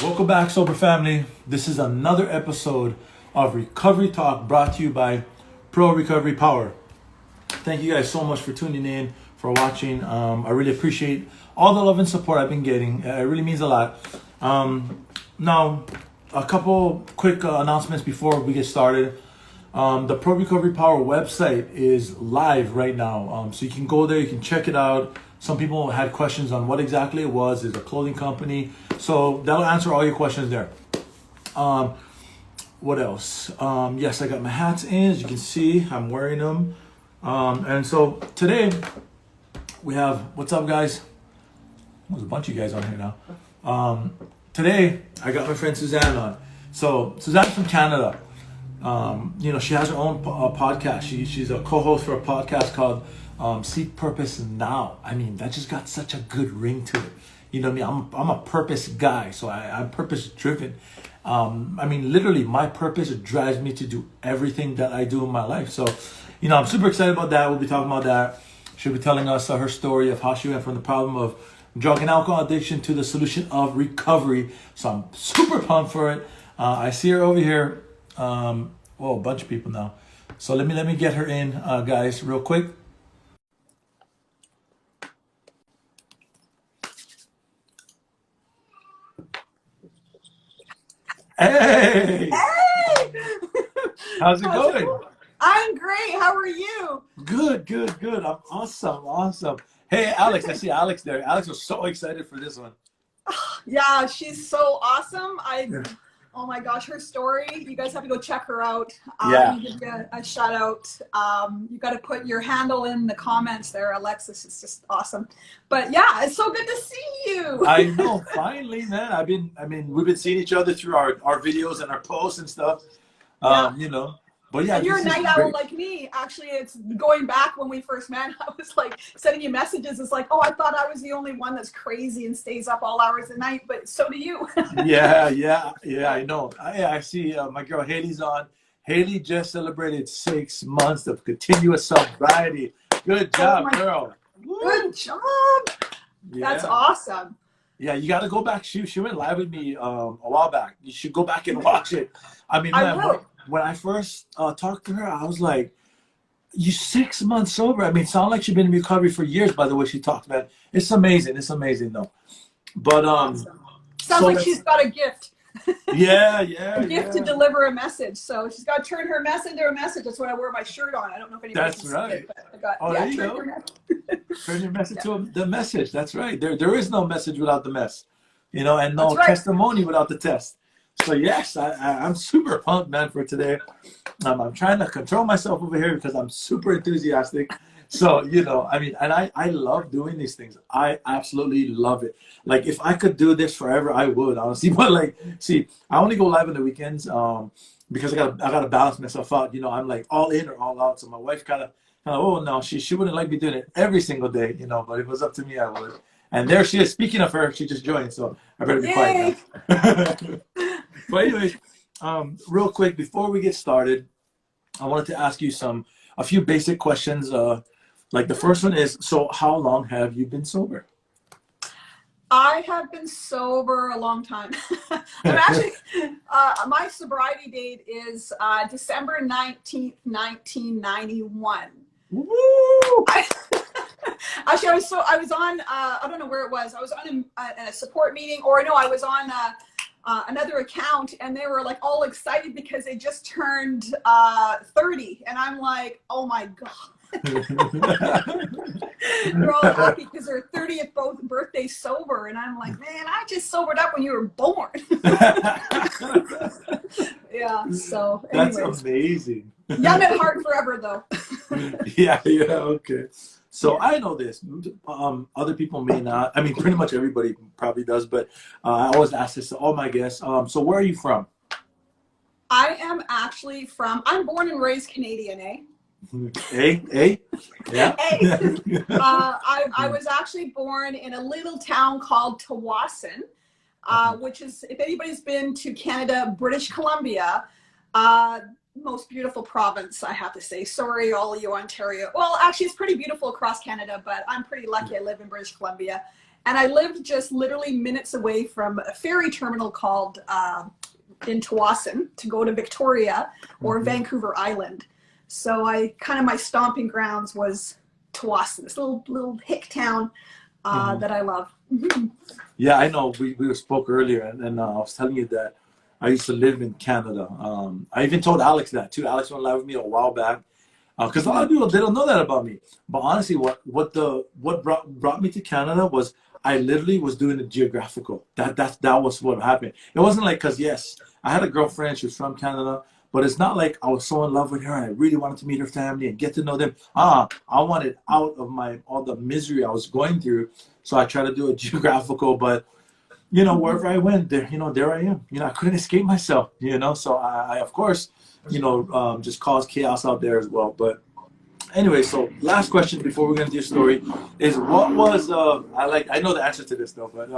Welcome back, Sober Family. This is another episode of Recovery Talk brought to you by Pro Recovery Power. Thank you guys so much for tuning in, for watching. I really appreciate all the love and support I've been getting. It really means a lot. Now, a couple quick announcements before we get started. The Pro Recovery Power website is live right now. So you can go there, you can check it out. Some people had questions on what exactly it was. It's a clothing company. So that'll answer all your questions there. What else? Yes, I got my hats in. As you can see, I'm wearing them. And so today we have, what's up guys? There's a bunch of you guys on here now. Today I got my friend Suzanne on. So Suzanne's from Canada. She has her own podcast. She's a co-host for a podcast called Seek Purpose Now. I mean, that just got such a good ring to it. You know what I mean? I'm a purpose guy, so I'm purpose driven. Literally, my purpose drives me to do everything that I do in my life. So, I'm super excited about that. We'll be talking about that. She'll be telling us her story of how she went from the problem of drug and alcohol addiction to the solution of recovery. So I'm super pumped for it. I see her over here. A bunch of people now. So let me get her in, guys, real quick. Hey! Hey! How's it going? I'm great. How are you? Good. I'm awesome. Hey, Alex, I see Alex there. Alex was so excited for this one. Yeah, she's so awesome. Oh my gosh, her story. You guys have to go check her out. Yeah. Give you a shout out. You got to put your handle in the comments there, Alexis. It's just awesome. But yeah, it's so good to see you. I know. Finally, man. We've been seeing each other through our videos and our posts and stuff. Yeah. But yeah, and you're a night owl like me. Actually, it's going back when we first met. I was like sending you messages. It's like, oh, I thought I was the only one that's crazy and stays up all hours of night, but so do you. Yeah. I know. I see my girl Haley's on. Haley just celebrated 6 months of continuous sobriety. Good job, girl. Good job. Yeah. That's awesome. Yeah, you got to go back. She went live with me a while back. You should go back and watch it. I will. When I first talked to her, I was like, you 6 months sober. It sounded like she'd been in recovery for years by the way she talked about it. It's amazing though. But awesome. Sounds like she's got a gift. Yeah. A gift to deliver a message. So she's got to turn her mess into a message. That's what I wear my shirt on. I don't know if anybody can see it, but I got, there you go. Turn your message to the message. That's right. There is no message without the mess. And no testimony without the test. So yes, I'm super pumped, man, for today. I'm trying to control myself over here because I'm super enthusiastic. So, and I love doing these things. I absolutely love it. Like, if I could do this forever, I would, honestly. But I only go live on the weekends because I gotta balance myself out. I'm like all in or all out. So my wife kind of, oh no, she wouldn't like me doing it every single day, but if it was up to me, I would. And there she is. Speaking of her, she just joined, so I better be quiet now. But anyways, real quick before we get started, I wanted to ask you a few basic questions. Like the first one is, so how long have you been sober? I have been sober a long time. I'm actually, my sobriety date is December 19th, 1991. Woo! Actually, I was on, I don't know where it was. I was on a support meeting, or no, I was on another account, and they were like all excited because they just turned 30, and I'm like, oh my god. They're all happy because they're 30th birthday sober, and I'm like, man, I just sobered up when you were born. Yeah, so anyways. That's amazing. Young at heart forever, though. Yeah, okay. So I know this. Other people may not. Pretty much everybody probably does, but I always ask this to all my guests. So where are you from? I am actually I'm born and raised Canadian, eh? Yeah. I was actually born in a little town called Tawasin, which is, if anybody's been to Canada, British Columbia, most beautiful province, I have to say. Sorry, all you Ontario. Well, actually, it's pretty beautiful across Canada, but I'm pretty lucky I live in British Columbia. And I lived just literally minutes away from a ferry terminal called in Tawasin to go to Victoria or Vancouver Island. So my stomping grounds was Tawasin, this little hick town that I love. Yeah, I know. We spoke earlier, and I was telling you that I used to live in Canada. I even told Alex that too. Alex went live with me a while back, because a lot of people, they don't know that about me. But honestly, what brought me to Canada was I literally was doing the geographical. That was what happened. It wasn't like, because yes, I had a girlfriend. She was from Canada. But it's not like I was so in love with her and I really wanted to meet her family and get to know them. I wanted out of all the misery I was going through. So I tried to do a geographical, but wherever I went, there I am. I couldn't escape myself. So I of course, just caused chaos out there as well. But anyway, so last question before we're gonna do your story is, what was I know the answer to this though, but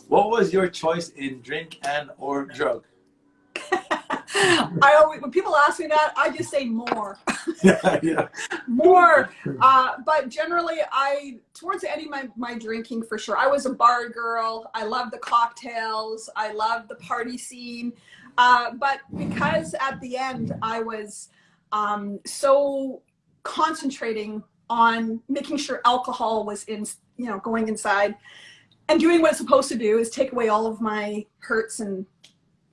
what was your choice in drink and or drug? When people ask me that, I just say more. Yeah. More. But generally, towards the end of my drinking, for sure, I was a bar girl. I loved the cocktails. I loved the party scene. But because at the end, I was so concentrating on making sure alcohol was going inside and doing what it's supposed to do, is take away all of my hurts and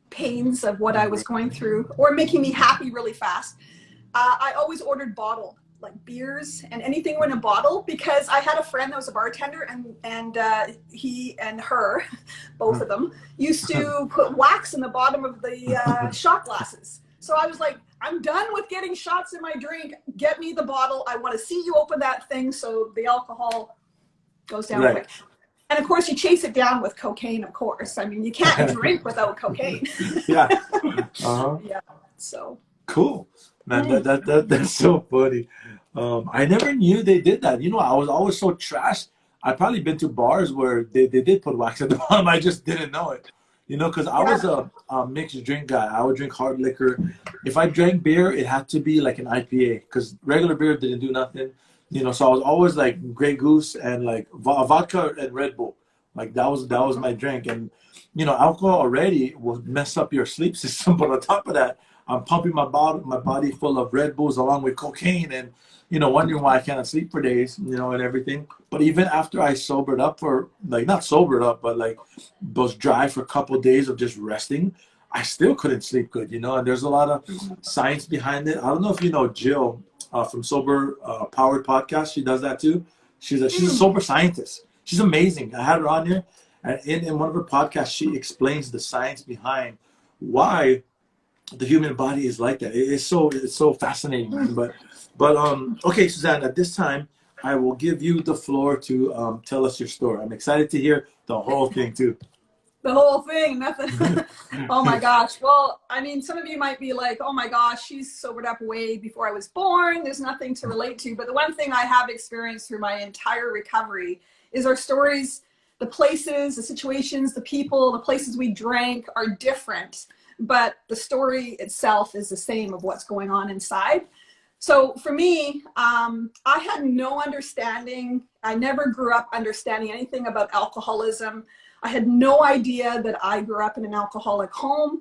pains of what I was going through, or making me happy really fast. I always ordered bottle, like beers and anything in a bottle, because I had a friend that was a bartender, and he and her, both of them, used to put wax in the bottom of the shot glasses. So I was like, I'm done with getting shots in my drink. Get me the bottle. I want to see you open that thing so the alcohol goes down quick. And of course, you chase it down with cocaine, of course. I mean, you can't drink without cocaine. Yeah. Yeah. So. Cool. Man, that's so funny. I never knew they did that. I was always so trashed. I've probably been to bars where they did put wax at the bottom. I just didn't know it. Because I was a mixed drink guy. I would drink hard liquor. If I drank beer, it had to be like an IPA, because regular beer didn't do nothing. So I was always like Grey Goose and like vodka and Red Bull. Like that was my drink. And alcohol already will mess up your sleep system. But on top of that, I'm pumping my body full of Red Bulls along with cocaine, and wondering why I cannot sleep for days, and everything. But even after I sobered up, for like, not sobered up, but like those dry for a couple of days of just resting, I still couldn't sleep good, and there's a lot of science behind it. I don't know if you know Jill from Sober Powered Podcast. She does that too. She's a sober scientist. She's amazing. I had her on here, and in one of her podcasts, she explains the science behind why the human body is like that. It's so fascinating, man. But okay, Suzanne, at this time, I will give you the floor to tell us your story. I'm excited to hear the whole thing too. The whole thing, nothing. Oh my gosh. Well, I mean, some of you might be like, oh my gosh, she's sobered up way before I was born. There's nothing to relate to. But the one thing I have experienced through my entire recovery is our stories, the places, the situations, the people, the places we drank are different. But the story itself is the same of what's going on inside. So for me, I had no understanding. I never grew up understanding anything about alcoholism. I had no idea that I grew up in an alcoholic home.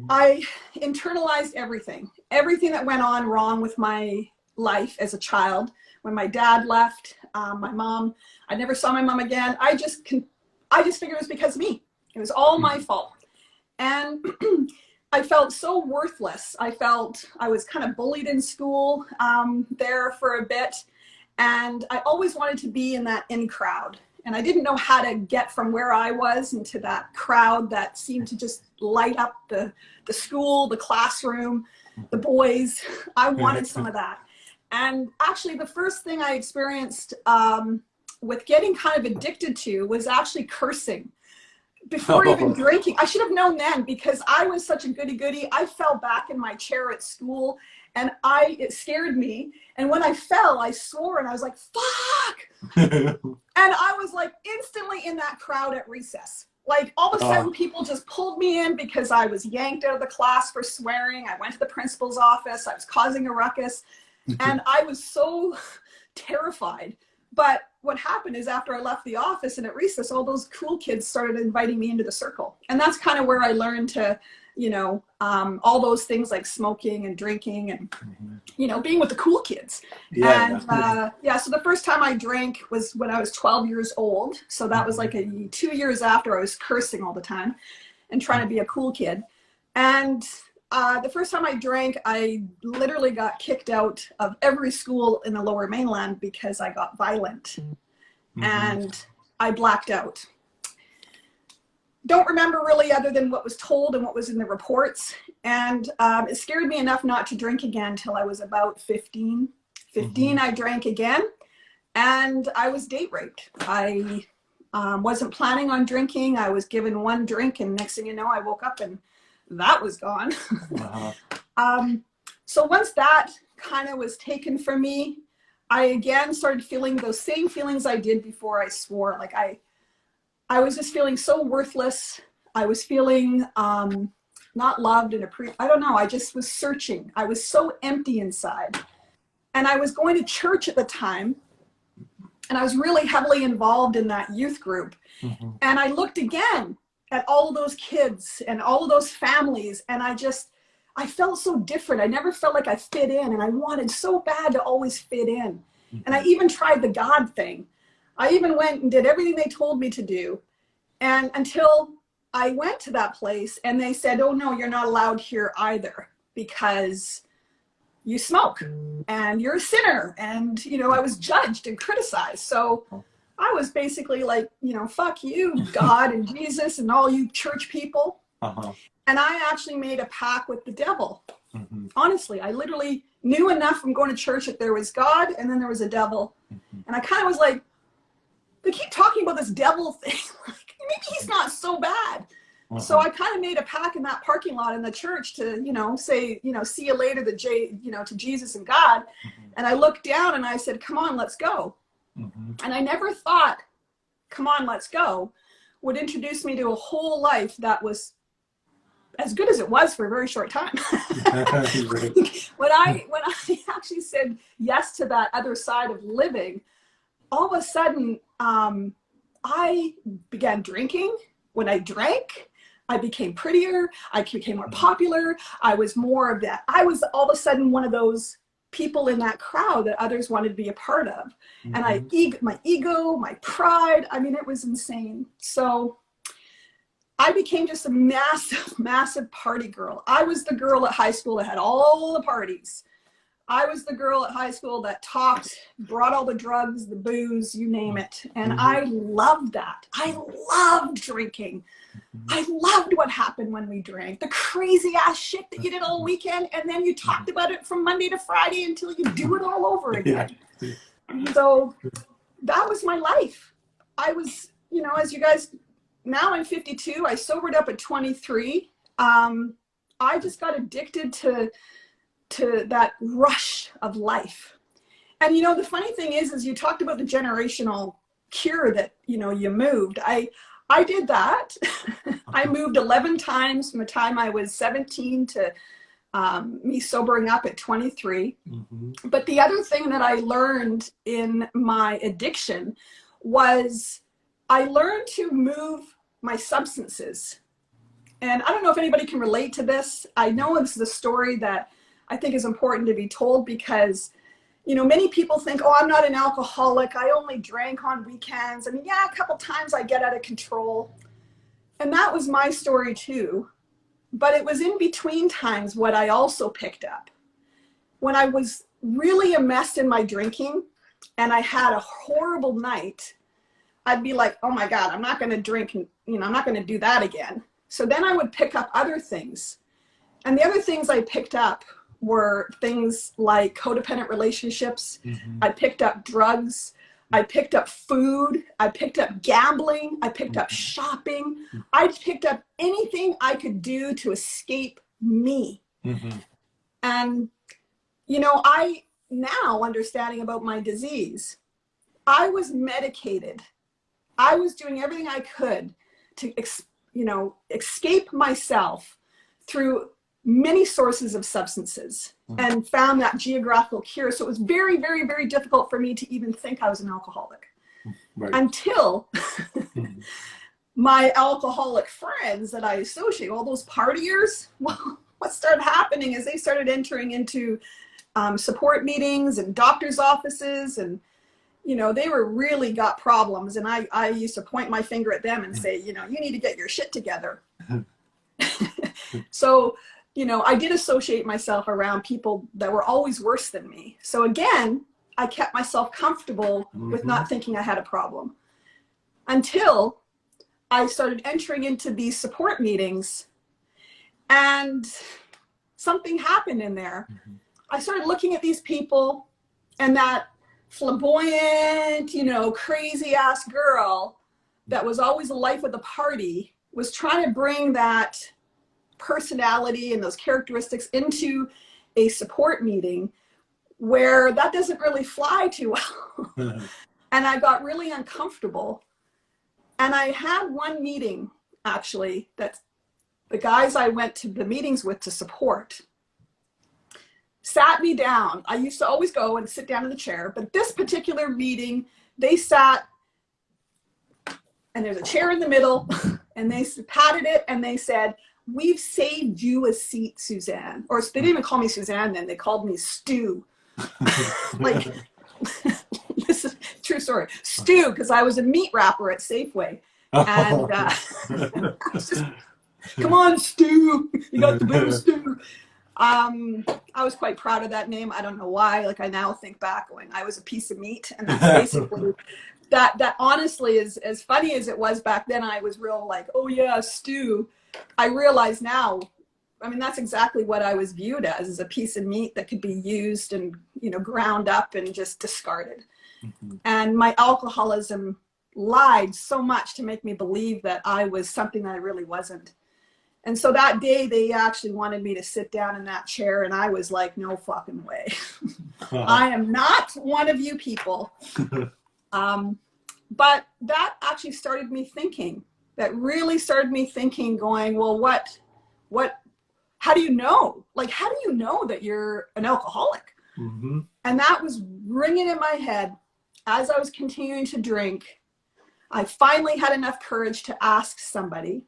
I internalized everything that went on wrong with my life as a child. When my dad left, my mom, I never saw my mom again. I just figured it was because of me. It was all my fault. And I felt so worthless. I felt I was kind of bullied in school there for a bit. And I always wanted to be in that in crowd. And I didn't know how to get from where I was into that crowd that seemed to just light up the school, the classroom, the boys. I wanted some of that. And actually the first thing I experienced with getting kind of addicted to was actually cursing. Before even drinking. I should have known then, because I was such a goody-goody. I fell back in my chair at school, and it scared me. And when I fell, I swore, and I was like, fuck! And I was like instantly in that crowd at recess. Like all of a sudden people just pulled me in because I was yanked out of the class for swearing. I went to the principal's office. I was causing a ruckus. And I was so terrified But what happened is after I left the office and at recess, all those cool kids started inviting me into the circle. And that's kind of where I learned to, all those things like smoking and drinking and, being with the cool kids. Yeah. And so the first time I drank was when I was 12 years old. So that was like 2 years after I was cursing all the time and trying to be a cool kid. And the first time I drank, I literally got kicked out of every school in the Lower Mainland because I got violent and I blacked out. Don't remember really other than what was told and what was in the reports. And it scared me enough not to drink again until I was about 15. 15, I drank again and I was date raped. I wasn't planning on drinking. I was given one drink and next thing you know, I woke up and that was gone. So once that kind of was taken from me, I again started feeling those same feelings I did before I swore. Like I was just feeling so worthless. I was feeling not loved and I don't know. I just was searching. I was so empty inside. And I was going to church at the time. And I was really heavily involved in that youth group. And I looked again at all of those kids and all of those families. And I felt so different. I never felt like I fit in. And I wanted so bad to always fit in. And I even tried the God thing. I even went and did everything they told me to do. And until I went to that place and they said, oh no, you're not allowed here either because you smoke and you're a sinner. And, I was judged and criticized. So I was basically like, fuck you, God and Jesus and all you church people. And I actually made a pact with the devil. Honestly, I literally knew enough from going to church that there was God and then there was a devil. And I kind of was like, they keep talking about this devil thing. Like, maybe he's not so bad. So I kind of made a pact in that parking lot in the church to, say, see you later to Jesus and God. And I looked down and I said, come on, let's go. And I never thought, come on, let's go, would introduce me to a whole life that was as good as it was for a very short time. When I actually said yes to that other side of living, all of a sudden, I began drinking. When I drank, I became prettier. I became more popular. I was more of that. I was all of a sudden one of those people in that crowd that others wanted to be a part of. And my ego, my pride, it was insane. So I became just a massive, massive party girl. I was the girl at high school that had all the parties. I was the girl at high school that talked, brought all the drugs, the booze, you name it. And I loved that. I loved drinking. I loved what happened when we drank. The crazy ass shit that you did all weekend. And then you talked about it from Monday to Friday until you do it all over again. So that was my life. I was, as you guys, now I'm 52. I sobered up at 23. I just got addicted to that rush of life. And the funny thing is you talked about the generational cure that you moved. I did that. I moved 11 times from the time I was 17 to me sobering up at 23. But the other thing that I learned in my addiction was I learned to move my substances. And I don't know if anybody can relate to this. I know this is a story that I think is important to be told because, many people think, oh, I'm not an alcoholic. I only drank on weekends. A couple times I get out of control. And that was my story too. But it was in between times what I also picked up. When I was really a mess in my drinking and I had a horrible night, I'd be like, oh my God, I'm not going to drink. I'm not going to do that again. So then I would pick up other things. And the other things I picked up were things like codependent relationships. I picked up drugs. I picked up food. I picked up gambling. I picked up shopping. I picked up anything I could do to escape me. And, I now understanding about my disease, I was medicated. I was doing everything I could to, escape myself through many sources of substances and found that geographical cure. So it was very, very, very difficult for me to even think I was an alcoholic until my alcoholic friends that I associate, all those partiers, well, what started happening is they started entering into support meetings and doctor's offices, and they were really got problems. And I used to point my finger at them and say, you need to get your shit together. So, I did associate myself around people that were always worse than me. So again, I kept myself comfortable with not thinking I had a problem until I started entering into these support meetings, and something happened in there. I started looking at these people, and that flamboyant, crazy ass girl that was always the life of the party was trying to bring that personality and those characteristics into a support meeting where that doesn't really fly too well. And I got really uncomfortable. And I had one meeting, actually, that the guys I went to the meetings with to support sat me down. I used to always go and sit down in the chair, but this particular meeting, they sat, and there's a chair in the middle, and they patted it, and they said, "We've saved you a seat, Suzanne." Or they didn't even call me Suzanne then, they called me Stu. Like, this is true story. Stu, because I was a meat wrapper at Safeway. And just, come on, Stu, you got the booze, Stu. I was quite proud of that name. I don't know why. Like, I now think back going, I was a piece of meat. And that's basically, that honestly is as funny as it was back then. I was real like, oh yeah, Stu. I realize now, I mean, that's exactly what I was viewed as a piece of meat that could be used and, ground up and just discarded. And my alcoholism lied so much to make me believe that I was something that I really wasn't. And so that day they actually wanted me to sit down in that chair, and I was like, no fucking way. I am not one of you people. But that actually started me thinking. That really started me thinking, going, well, how do you know? Like, how do you know that you're an alcoholic? And that was ringing in my head as I was continuing to drink. I finally had enough courage to ask somebody.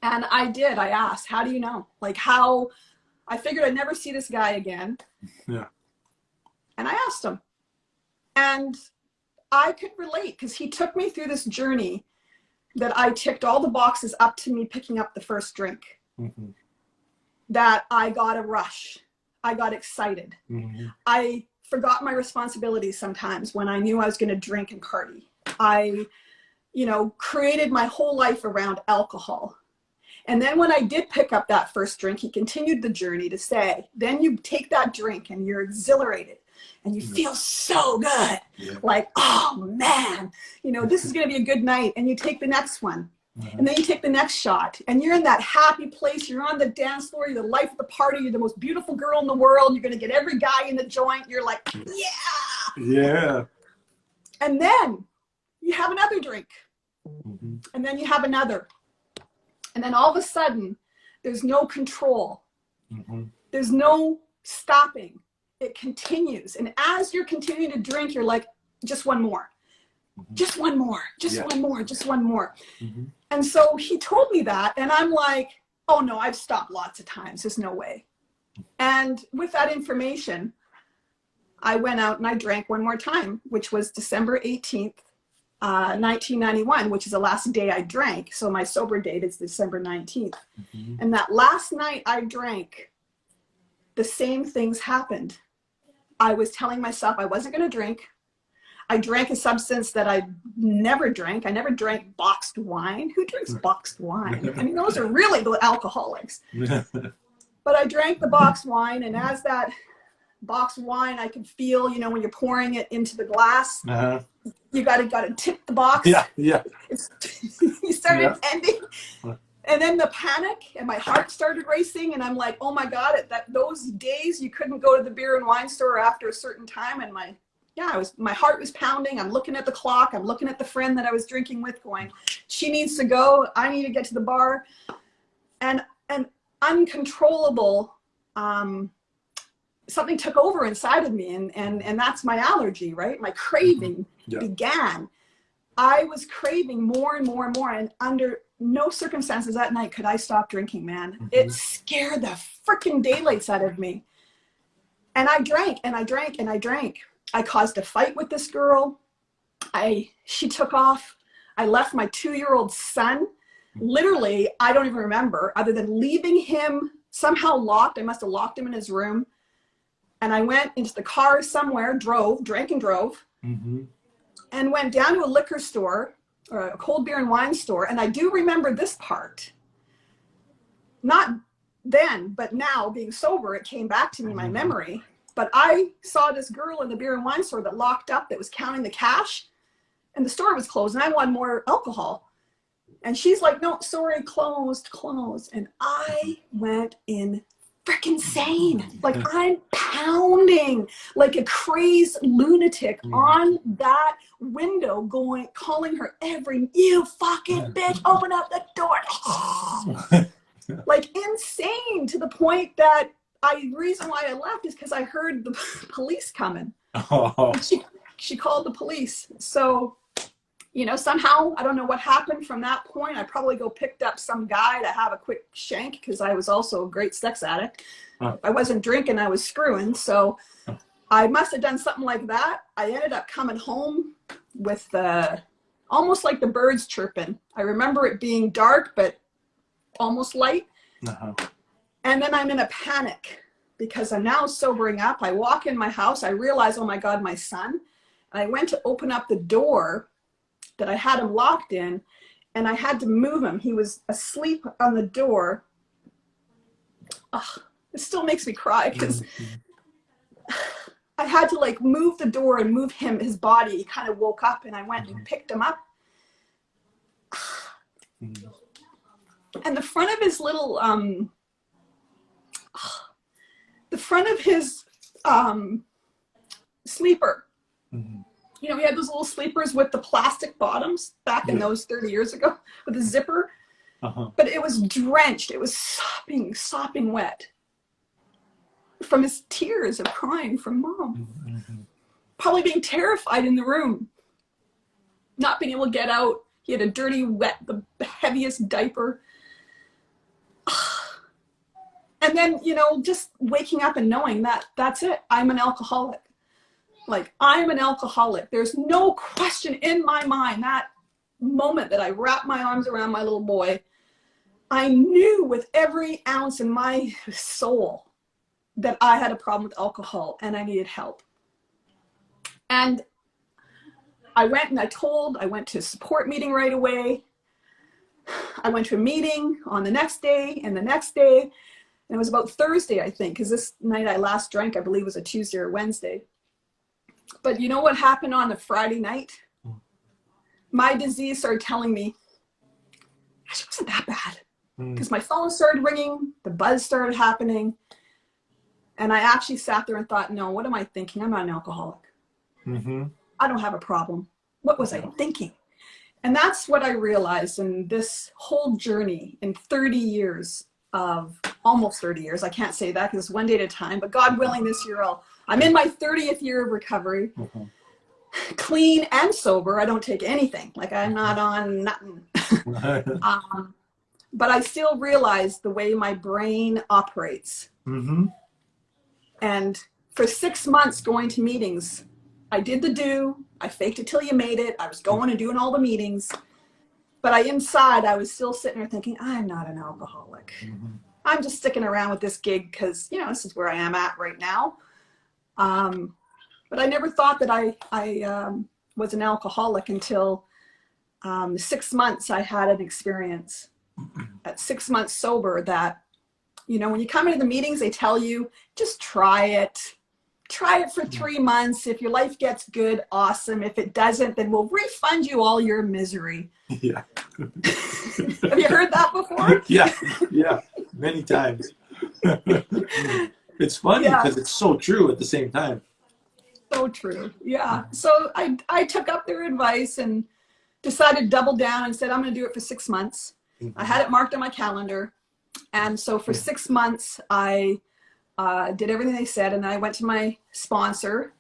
And I did. I asked, how do you know? Like, how? I figured I'd never see this guy again. Yeah. And I asked him. And I could relate, because he took me through this journey that I ticked all the boxes up to me picking up the first drink. That I got a rush. I got excited. I forgot my responsibilities sometimes when I knew I was going to drink and party. I, created my whole life around alcohol. And then when I did pick up that first drink, he continued the journey to say, then you take that drink and you're exhilarated and you feel so good. Like, oh man, this is going to be a good night. And you take the next one. And then you take the next shot, and you're in that happy place. You're on the dance floor. You're the life of the party. You're the most beautiful girl in the world. You're going to get every guy in the joint. You're like, yeah. And then you have another drink. And then you have another. And then all of a sudden, there's no control. There's no stopping. It continues. And as you're continuing to drink, you're like, just one more. Just one more, one more, just one more. And so he told me that, and I'm like, oh no, I've stopped lots of times. There's no way. And with that information, I went out and I drank one more time, which was December 18th, 1991, which is the last day I drank. So my sober date is December 19th. And that last night I drank, the same things happened. I was telling myself I wasn't going to drink. I drank a substance that I never drank. I never drank boxed wine. Who drinks boxed wine? I mean, those are really the alcoholics. But I drank the boxed wine, and as that boxed wine, I could feel, when you're pouring it into the glass, you got to tip the box. You started ending. And then the panic, and my heart started racing, and I'm like, oh my God, those days you couldn't go to the beer and wine store after a certain time, and my heart was pounding. I'm looking at the clock. I'm looking at the friend that I was drinking with going, she needs to go. I need to get to the bar. And uncontrollable, something took over inside of me, and that's my allergy, right? My craving began. I was craving more and more and more, and under no circumstances that night could I stop drinking, man. It scared the freaking daylights out of me. And I drank and I drank and I drank. I caused a fight with this girl. She took off. I left my 2-year-old son. Literally, I don't even remember, other than leaving him somehow locked. I must have locked him in his room. And I went into the car somewhere, drank and drove, and went down to a liquor store, or a cold beer and wine store. And I do remember this part. Not then, but now, being sober, it came back to me, my memory. But I saw this girl in the beer and wine store that locked up, that was counting the cash, and the store was closed, and I wanted more alcohol. And she's like, no, sorry, closed. And I went in freaking insane. Like, I'm pounding like a crazed lunatic on that window, calling her you fucking bitch, open up the door. Like, insane, to the point that the reason why I left is because I heard the police coming. She called the police. So, somehow, I don't know what happened from that point. I probably picked up some guy to have a quick shank, because I was also a great sex addict. I wasn't drinking, I was screwing. So I must have done something like that. I ended up coming home with almost like the birds chirping. I remember it being dark, but almost light. And then I'm in a panic because I'm now sobering up. I walk in my house. I realize, oh my God, my son. And I went to open up the door that I had him locked in, and I had to move him. He was asleep on the door. It still makes me cry, because I had to move the door and move his body. He kind of woke up, and I went and picked him up. And the front of his little, sleeper, he had those little sleepers with the plastic bottoms back in those 30 years ago, with a zipper. But it was drenched. It was sopping wet from his tears of crying from mom. Probably being terrified in the room, not being able to get out. He had a dirty, wet, the heaviest diaper. And then, just waking up and knowing that that's it. I'm an alcoholic. I'm an alcoholic. There's no question in my mind. That moment that I wrapped my arms around my little boy, I knew with every ounce in my soul that I had a problem with alcohol and I needed help. And I went to a support meeting right away. I went to a meeting on the next day and the next day. And it was about Thursday, I think, because this night I last drank, I believe, was a Tuesday or Wednesday. But you know what happened on the Friday night? My disease started telling me, it wasn't that bad. Because my phone started ringing, the buzz started happening. And I actually sat there and thought, no, what am I thinking? I'm not an alcoholic. I don't have a problem. What was I thinking? And that's what I realized in this whole journey in 30 years almost 30 years. I can't say that because it's one day at a time, but God willing, this year I'm in my 30th year of recovery, clean and sober. I don't take anything. I'm not on nothing. But I still realize the way my brain operates. And for 6 months going to meetings, I did the I faked it till you made it. I was going and doing all the meetings. But inside, I was still sitting there thinking, I'm not an alcoholic. I'm just sticking around with this gig because, this is where I am at right now. But I never thought that I was an alcoholic until 6 months I had an experience at 6 months sober that, when you come into the meetings, they tell you, just try it. Try it for 3 months. If your life gets good, awesome. If it doesn't, then we'll refund you all your misery. Yeah. Have you heard that before? Yeah, many times. It's funny because it's so true at the same time. So true. Yeah. So I took up their advice and decided to double down and said, I'm going to do it for 6 months. I had it marked on my calendar. And so for 6 months, I did everything they said. And then I went to my sponsor,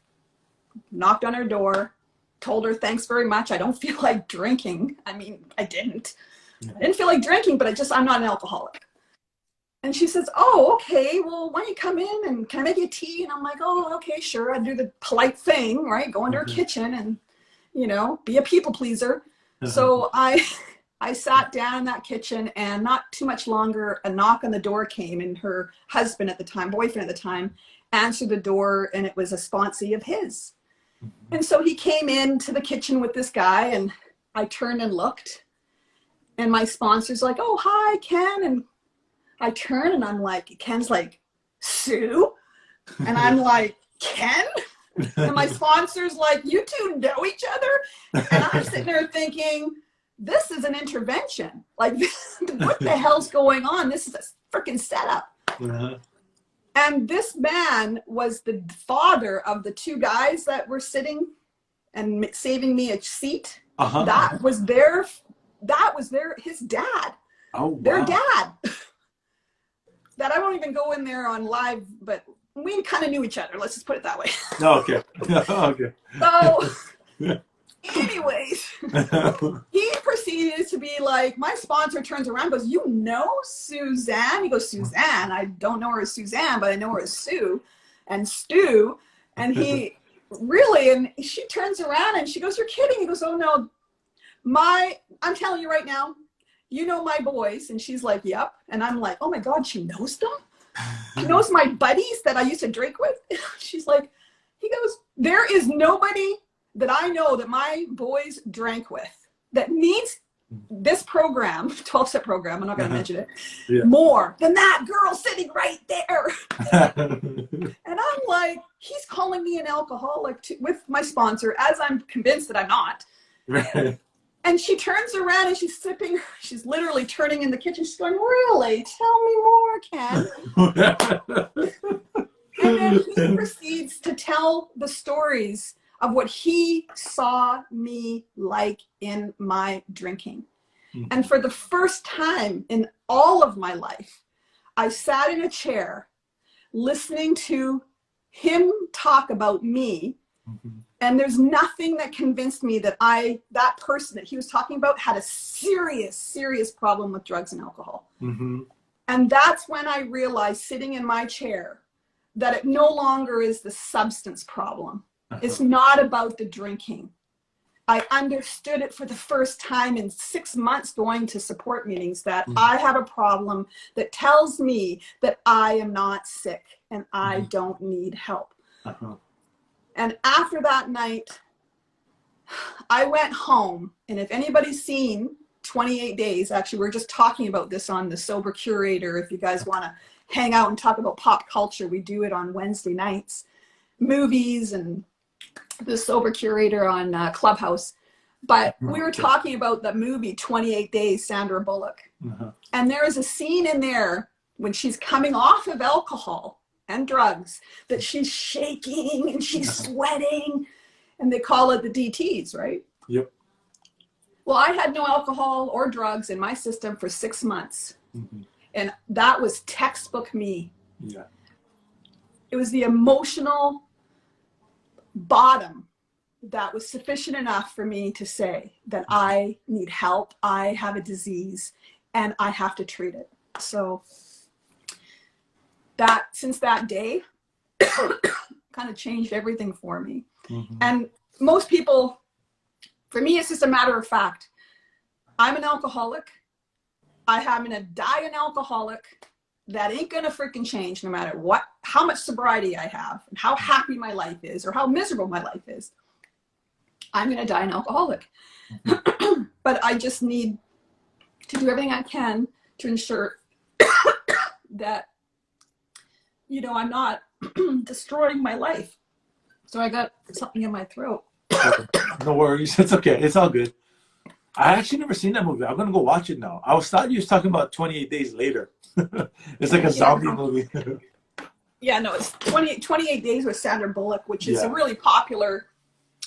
knocked on her door, told her, thanks very much. I don't feel like drinking. I mean, I didn't feel like drinking, but I'm not an alcoholic. And she says, oh, okay, well, why don't you come in and can I make you tea? And I'm like, oh, okay, sure. I do the polite thing, right? Go into her kitchen and, you know, be a people pleaser. So I sat down in that kitchen, and not too much longer, a knock on the door came, and her husband at the time, boyfriend at the time, answered the door, and it was a sponsee of his. And so he came into the kitchen with this guy, and I turned and looked, and my sponsor's like, oh, hi, Ken. And I turn and I'm like, Ken's like, Sue? And I'm like, Ken? And my sponsor's like, you two know each other? And I'm sitting there thinking, this is an intervention. Like, what the hell's going on? This is a freaking setup. And this man was the father of the two guys that were sitting and saving me a seat. That was his dad. Oh, wow. Their dad. That I won't even go in there on live, but we kind of knew each other. Let's just put it that way. Okay. Okay. So, anyways, he proceeded to be like, my sponsor turns around and goes, you know Suzanne? He goes, Suzanne? I don't know her as Suzanne, but I know her as Sue and Stu. And he really, and she turns around and she goes, you're kidding. He goes, oh no, I'm telling you right now, you know my boys. And she's like, yep. And I'm like, oh my God, she knows them? She knows my buddies that I used to drink with? She's like, he goes, there is nobody that I know that my boys drank with that needs this program, 12-step program, I'm not going to mention it, more than that girl sitting right there. And I'm like, he's calling me an alcoholic with my sponsor, as I'm convinced that I'm not. Right. And she turns around and she's literally turning in the kitchen. She's going, really? Tell me more, Ken. And then he proceeds to tell the stories of what he saw me like in my drinking. And for the first time in all of my life, I sat in a chair listening to him talk about me. And there's nothing that convinced me that that person that he was talking about had a serious, serious problem with drugs and alcohol. And that's when I realized, sitting in my chair, that it no longer is the substance problem. It's not about the drinking. I understood it for the first time in 6 months going to support meetings, that I have a problem that tells me that I am not sick and I don't need help. And after that night, I went home. And if anybody's seen 28 Days, actually, we're just talking about this on the Sober Curator. If you guys want to hang out and talk about pop culture, we do it on Wednesday nights. Movies and the Sober Curator on Clubhouse. But we were talking about the movie 28 Days, Sandra Bullock. And there is a scene in there when she's coming off of alcohol and drugs that she's shaking and she's sweating, and they call it the DTs, right? Yep. Well, I had no alcohol or drugs in my system for 6 months. And that was textbook me. Yeah. It was the emotional bottom that was sufficient enough for me to say that I need help, I have a disease, and I have to treat it. So that, since that day, kind of changed everything for me. And most people, for me, it's just a matter of fact. I'm an alcoholic. I'm gonna die an alcoholic. That ain't gonna freaking change, no matter what, how much sobriety I have, and how happy my life is, or how miserable my life is. I'm gonna die an alcoholic. But I just need to do everything I can to ensure that, you know, I'm not destroying my life. So I got something in my throat. No worries, it's okay, it's all good. I actually never seen that movie. I'm gonna go watch it now. I thought you was talking about 28 Days Later. It's like a zombie movie. Yeah, no, it's 28 Days with Sandra Bullock, which is a really popular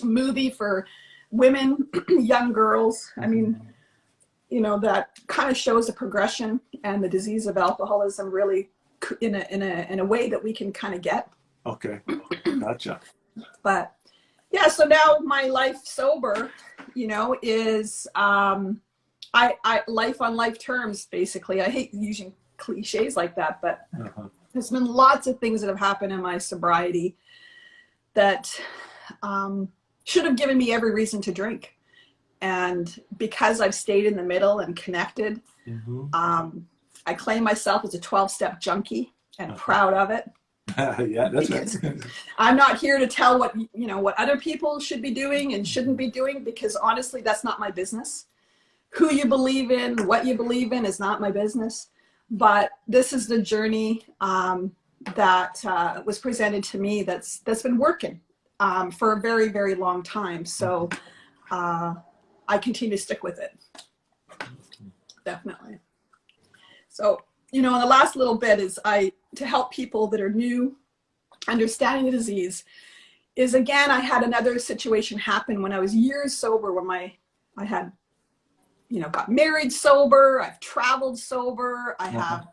movie for women, young girls. I mean, that kind of shows the progression and the disease of alcoholism really in a way that we can kind of get. Okay, gotcha. But yeah, so now my life sober, is I life on life terms, basically. I hate using cliches like that, but there's been lots of things that have happened in my sobriety that should have given me every reason to drink. And because I've stayed in the middle and connected, I claim myself as a 12-step junkie and proud of it. Yeah, that's right. I'm not here to tell what other people should be doing and shouldn't be doing, because honestly, that's not my business. Who you believe in, what you believe in is not my business. But this is the journey that was presented to me that's been working for a very, very long time. So I continue to stick with it. Definitely. So, the last little bit is to help people that are new understanding the disease is, again, I had another situation happen when I was years sober, when I had, got married sober, I've traveled sober, I have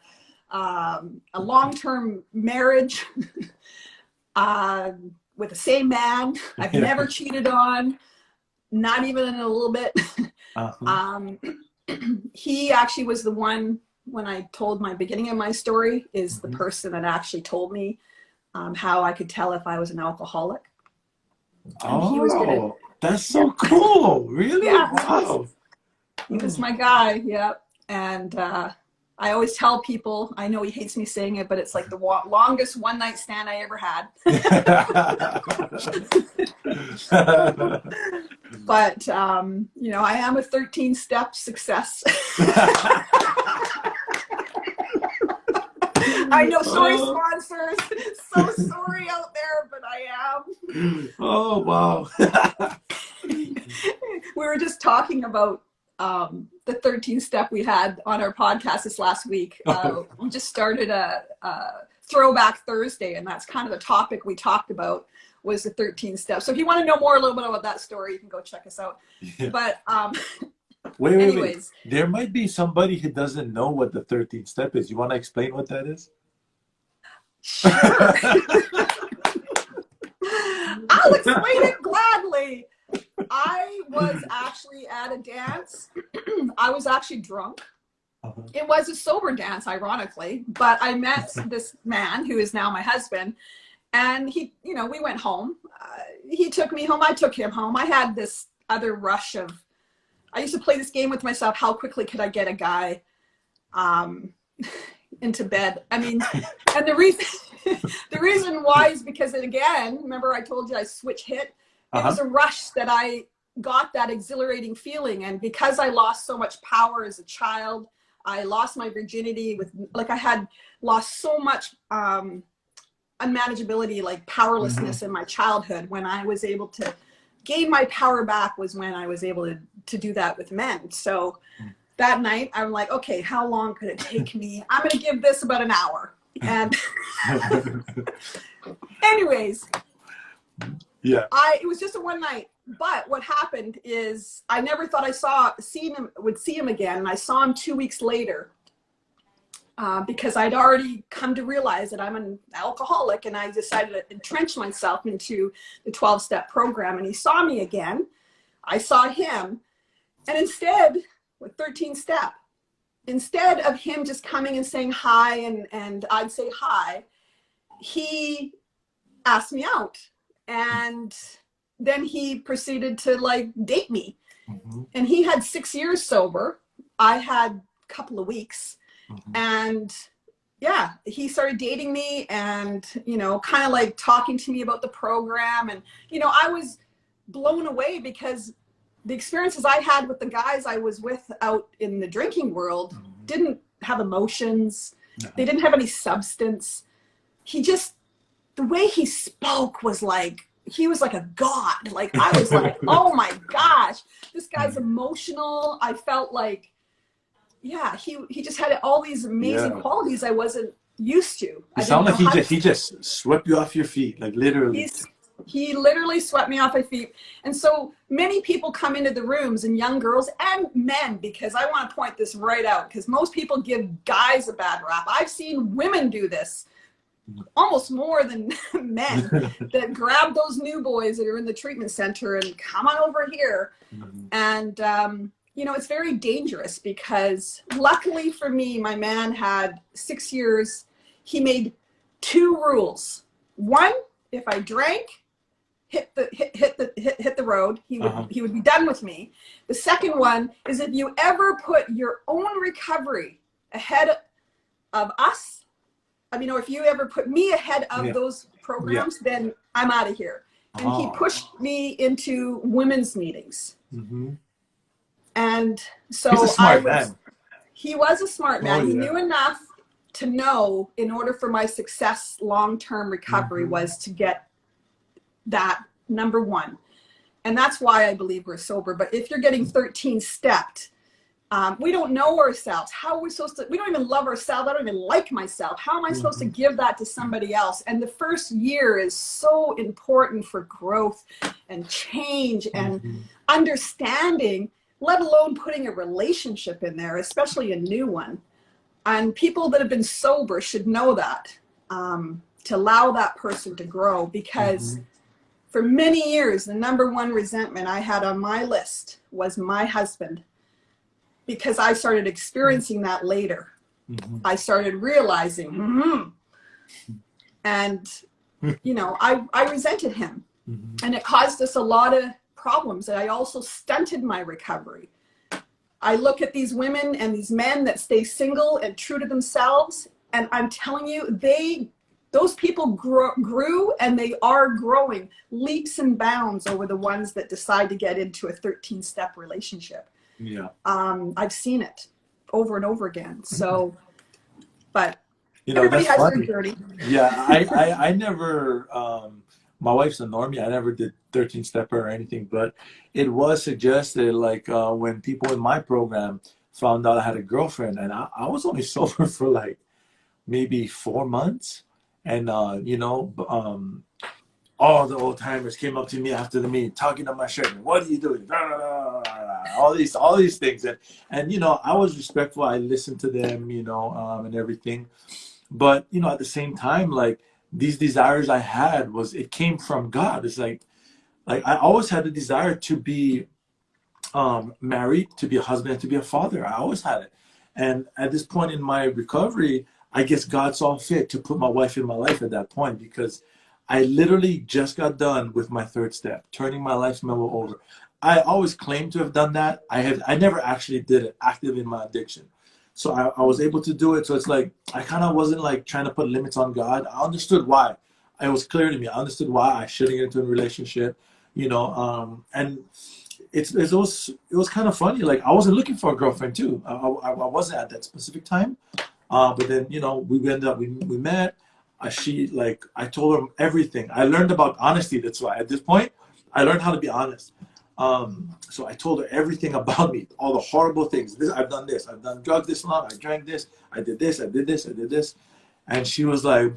a long-term marriage with the same man I've never cheated on, not even in a little bit. He actually was the one, when I told my beginning of my story, is the person that actually told me how I could tell if I was an alcoholic. Oh, that's so cool. Really? Yeah. Wow. He was my guy. Yeah. And I always tell people, I know he hates me saying it, but it's like the longest one-night stand I ever had. But, I am a 13-step success. I know, sorry, sponsors. So sorry out there, but I am. Oh, wow. We were just talking about the 13th step we had on our podcast this last week. We just started a Throwback Thursday, and that's kind of the topic we talked about, was the 13th step. So if you want to know more a little bit about that story, you can go check us out. Yeah. But wait. There might be somebody who doesn't know what the 13th step is. You want to explain what that is? Sure. I'll explain it gladly. I was actually at a dance. I was actually drunk. It was a sober dance, ironically, but I met this man who is now my husband, and he, we went home. He took me home. I took him home. I had this other rush of, I used to play this game with myself. How quickly could I get a guy into bed? I mean, and the reason why is because, again, remember I told you I switch hit? It was a rush that I got, that exhilarating feeling. And because I lost so much power as a child, I lost my virginity I had lost so much unmanageability, like powerlessness in my childhood. When I was able to gain my power back was when I was able to do that with men. So that night I'm like, okay, how long could it take me? I'm going to give this about an hour. And anyways, yeah, it was just a one night. But what happened is I never thought I would see him again. And I saw him 2 weeks later because I'd already come to realize that I'm an alcoholic, and I decided to entrench myself into the 12-step program. And he saw me again. I saw him. And instead, with 13 step, instead of him just coming and saying hi and I'd say hi, he asked me out. And then he proceeded to date me. And he had 6 years sober. I had a couple of weeks. And yeah, he started dating me and, kind of talking to me about the program. And, I was blown away because the experiences I had with the guys I was with out in the drinking world didn't have emotions. They didn't have any substance. The way he spoke was he was like a god. I was like, oh my gosh, this guy's emotional. I felt like, yeah, he just had all these amazing qualities I wasn't used to. It sounded like he just swept you off your feet, literally. He literally swept me off my feet. And so many people come into the rooms, and young girls and men, because I want to point this right out, because most people give guys a bad rap. I've seen women do this almost more than men that grab those new boys that are in the treatment center and come on over here. And, you know, it's very dangerous, because luckily for me, my man had 6 years. He made 2 rules. One, if I drank, hit the road, he would be done with me. The second one is, if you ever put your own recovery ahead of us, I mean, or if you ever put me ahead of those programs, then I'm out of here. And he pushed me into women's meetings. And so He's a smart man. He was a smart man. He yeah. knew enough to know, in order for my success, long-term recovery was to get that number one. And that's why I believe we're sober. But if you're getting 13 stepped, we don't know ourselves. How are we supposed to, we don't even love ourselves. I don't even like myself. How am I supposed to give that to somebody else? And the first year is so important for growth and change and understanding, let alone putting a relationship in there, especially a new one. And people that have been sober should know that, to allow that person to grow, because for many years, the number one resentment I had on my list was my husband, because I started experiencing that later. I started realizing, and, you know, I resented him, and it caused us a lot of problems. And I also stunted my recovery. I look at these women and these men that stay single and true to themselves, and I'm telling you, those people grew, and they are growing leaps and bounds over the ones that decide to get into a 13-step relationship. Yeah. I've seen it over and over again. So, but you know, everybody that's has funny. their journey. Yeah, I never, my wife's a normie. I never did 13-stepper or anything, but it was suggested, like, when people in my program found out I had a girlfriend, and I was only sober for like maybe 4 months. And, you know, all the old timers came up to me after the meeting, talking on my shirt. What are you doing? All these things. And, you know, I was respectful. I listened to them, you know, and everything. But, you know, at the same time, like, these desires I had it came from God. It's like I always had the desire to be married, to be a husband, to be a father. I always had it. And at this point in my recovery, I guess God saw fit to put my wife in my life at that point, because I literally just got done with my 3rd step, turning my life memo over. I always claimed to have done that. I never actually did it active in my addiction. So I was able to do it. So it's like, I kind of wasn't like trying to put limits on God. I understood why. It was clear to me. I understood why I shouldn't get into a relationship, you know, and it was kind of funny. Like, I wasn't looking for a girlfriend too. I wasn't at that specific time. But then, you know, we met. I told her everything. I learned about honesty. That's why at this point, I learned how to be honest. So I told her everything about me, all the horrible things. I've done this. I've done drugs this long. I drank this. I did this. I did this. I did this. And she was like,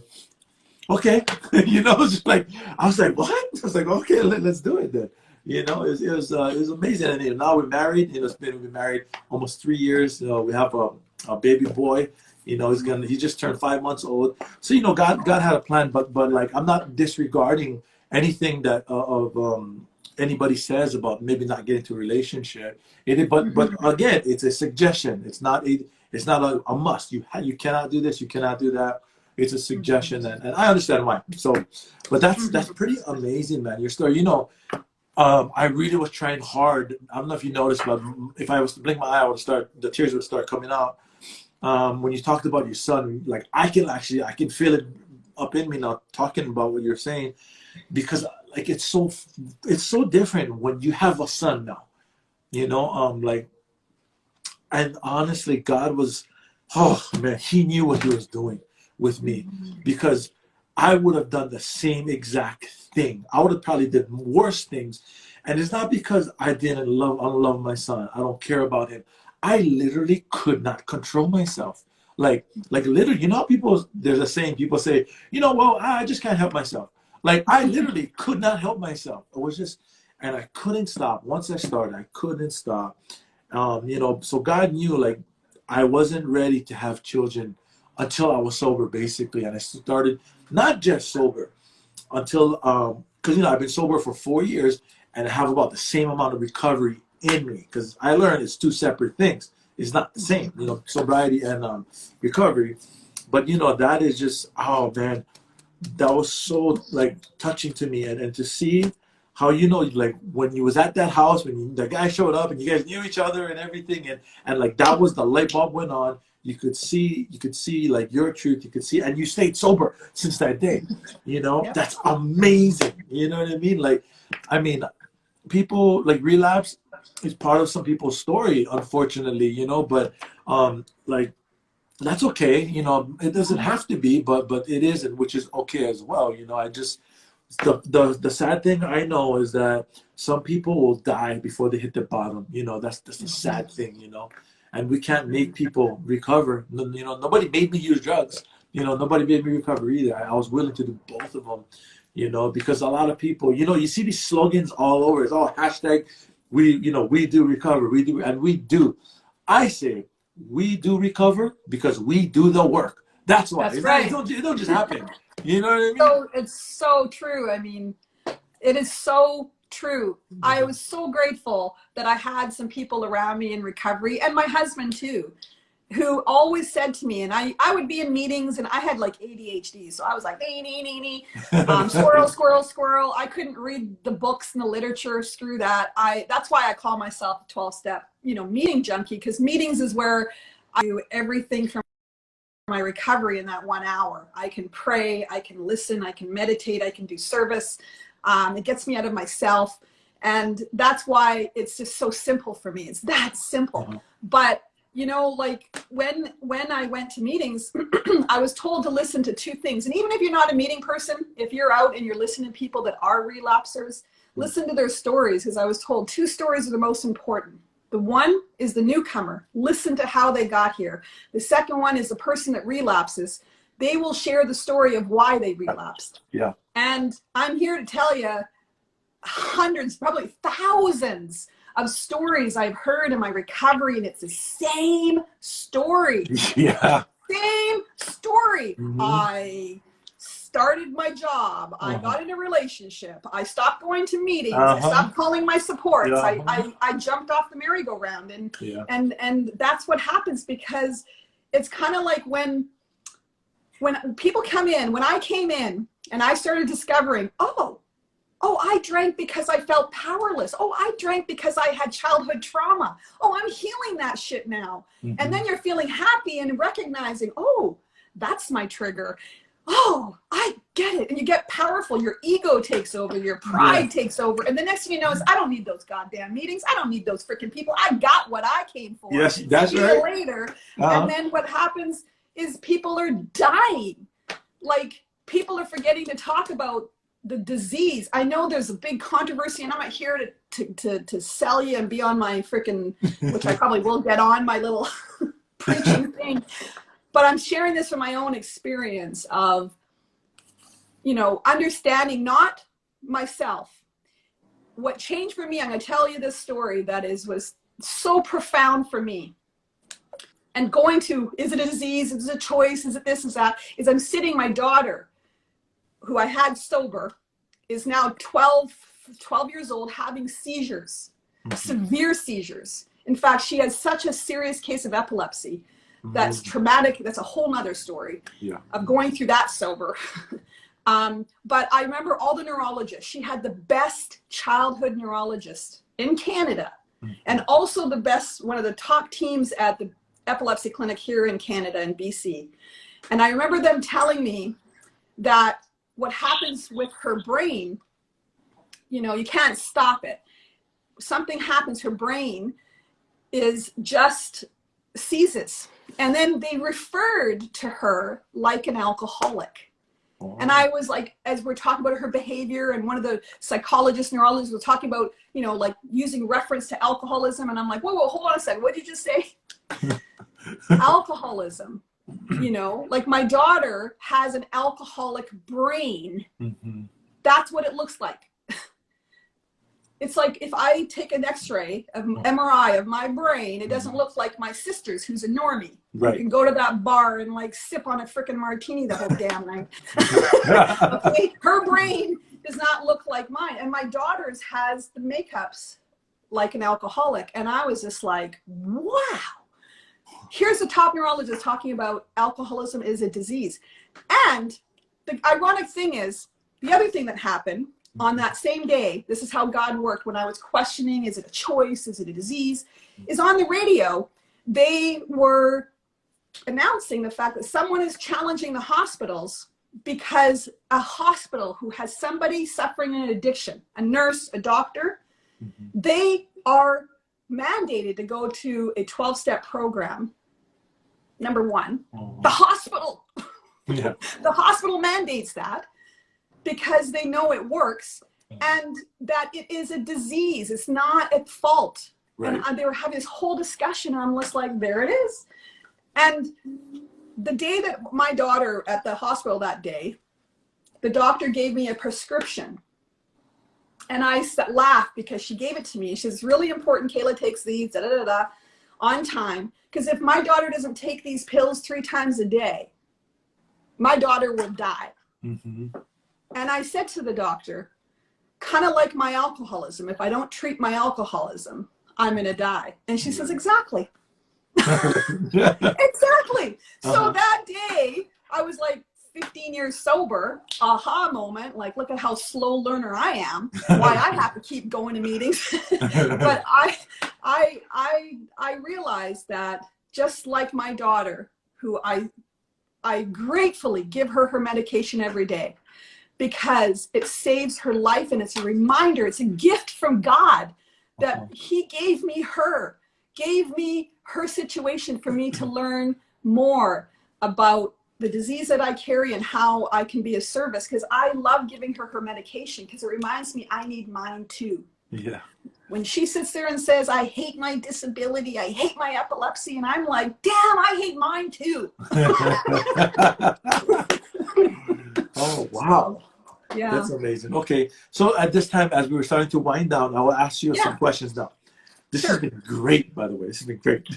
okay. You know, just like, I was like, what? I was like, okay, let's do it then. You know, it was amazing. And, you know, now we're married. You know, we've been married almost 3 years. We have a baby boy. You know, he just turned 5 months old. So, you know, God had a plan, but like, I'm not disregarding anything that anybody says about maybe not getting to a relationship. But again, it's a suggestion. It's not a must. You cannot do this. You cannot do that. It's a suggestion, and I understand why. So, but that's pretty amazing, man. Your story. You know, I really was trying hard. I don't know if you noticed, but if I was to blink my eye, the tears would start coming out. When you talked about your son, like, I can feel it up in me now, talking about what you're saying, because like, it's so different when you have a son now, you know, like, and honestly, God was, oh man, he knew what he was doing with me, because I would have done the same exact thing. I would have probably did worse things. And it's not because I didn't unlove my son. I don't care about him. I literally could not control myself. Like literally, you know how there's a saying, people say, you know, well, I just can't help myself. Like I literally could not help myself. It was just, and I couldn't stop. Once I started, I couldn't stop. You know, so God knew like I wasn't ready to have children until I was sober, basically. And I started not just sober until, because, you know, I've been sober for 4 years and I have about the same amount of recovery in me. Because I learned it's two separate things. It's not the same, you know, sobriety and recovery. But, you know, that is just, oh, man, that was so, like, touching to me. And to see how, you know, like, when you was at that house, when the guy showed up and you guys knew each other and everything, and like, that was the light bulb went on. You could see, like, your truth. You could see, and you stayed sober since that day. You know, Yep. that's amazing. You know what I mean? Like, I mean, people, like, relapse is part of some people's story, unfortunately, you know, but, like, that's okay. You know, it doesn't have to be, but it is, and which is okay as well. You know, I just, the sad thing I know is that some people will die before they hit the bottom. You know, that's the sad thing. You know, and we can't make people recover. You know, nobody made me use drugs. You know, nobody made me recover either. I was willing to do both of them. You know, because a lot of people, you know, you see these slogans all over. It's all hashtag we, you know, we do recover, we do, and we do. I say we do recover because we do the work. That's why. That's right. It don't just happen. You know what I mean? So it's so true. I mean, it is so true. I was so grateful that I had some people around me in recovery, and my husband too, who always said to me, and I would be in meetings and I had like ADHD. So I was like, squirrel, squirrel, squirrel. I couldn't read the books and the literature. Screw that. That's why I call myself a 12-step, you know, meeting junkie, because meetings is where I do everything from my recovery in that 1 hour. I can pray, I can listen, I can meditate, I can do service. It gets me out of myself. And that's why it's just so simple for me. It's that simple. But, you know, like when I went to meetings, I was told to listen to two things. And even if you're not a meeting person, if you're out and you're listening to people that are relapsers, listen to their stories, because I was told two stories are the most important. The one is the newcomer. Listen to how they got here. The second one is the person that relapses. They will share the story of why they relapsed. Yeah. And I'm here to tell you hundreds, probably thousands of stories I've heard in my recovery, and it's the same story. Yeah. Same story. Mm-hmm. I started my job. I got in a relationship. I stopped going to meetings. I stopped calling my supports. I jumped off the merry-go-round, and that's what happens, because it's kind of like when people come in, when I came in and I started discovering, oh, I drank because I felt powerless. Oh, I drank because I had childhood trauma. Oh, I'm healing that shit now. And then you're feeling happy and recognizing, oh, that's my trigger. Oh, I get it. And you get powerful. Your ego takes over. Your pride takes over. And the next thing you know is, I don't need those goddamn meetings. I don't need those freaking people. I got what I came for. Yes, that's See right. you later. And then what happens is people are dying. Like, people are forgetting to talk about the disease. I know there's a big controversy, and I'm not here to sell you and be on my freaking, which I probably will get on, my little preaching thing. But I'm sharing this from my own experience of, you know, understanding not myself. What changed for me, I'm going to tell you this story that was so profound for me. And going to, is it a disease? Is it a choice? Is it this? Is that? Is I'm sitting, my daughter, who I had sober, is now 12 years old, having seizures, severe seizures. In fact, she has such a serious case of epilepsy. That's traumatic. That's a whole nother story of going through that sober. But I remember all the neurologists. She had the best childhood neurologist in Canada, and also the best, one of the top teams at the epilepsy clinic here in Canada in BC. And I remember them telling me that what happens with her brain, you know, you can't stop it. Something happens, her brain is just seizes. And then they referred to her like an alcoholic. And I was like, as we're talking about her behavior, and one of the psychologists, neurologists was talking about, you know, like using reference to alcoholism. And I'm like, whoa, hold on a second. What did you just say? Alcoholism. You know, like my daughter has an alcoholic brain, That's what it looks like. It's like if I take an x-ray of MRI of my brain, it doesn't look like my sister's, who's a normie. Right. You can go to that bar and like sip on a freaking martini the whole damn night. Okay? Her brain does not look like mine. And my daughter's has the makeups like an alcoholic. And I was just like, wow. Here's a top neurologist talking about alcoholism is a disease. And the ironic thing is, the other thing that happened on that same day, this is how God worked when I was questioning, is it a choice, is it a disease, is on the radio, they were announcing the fact that someone is challenging the hospitals because a hospital who has somebody suffering an addiction, a nurse, a doctor, they are mandated to go to a 12-step program. Number one, the hospital. Yeah. The hospital mandates that because they know it works and that it is a disease. It's not at fault. Right. And they were having this whole discussion and I'm just like, there it is. And the day that my daughter at the hospital that day, the doctor gave me a prescription. And I laughed because she gave it to me. She says, it's really important Kayla takes these, on time. Because if my daughter doesn't take these pills 3 times a day, my daughter will die. Mm-hmm. And I said to the doctor, kind of like my alcoholism, if I don't treat my alcoholism, I'm going to die. And she says, exactly. Exactly. So that day, I was like 15 years sober, aha moment, like, look at how slow learner I am, why I have to keep going to meetings. But I realized that just like my daughter, who I gratefully give her medication every day because it saves her life and it's a reminder, it's a gift from God that he gave me her situation for me to learn more about the disease that I carry and how I can be of service, because I love giving her medication because it reminds me I need mine too. Yeah. When she sits there and says, I hate my disability, I hate my epilepsy, and I'm like, damn, I hate mine too. Oh, wow. Yeah. That's amazing. Okay. So at this time, as we were starting to wind down, I will ask you some questions now. This has been great, by the way. This has been great.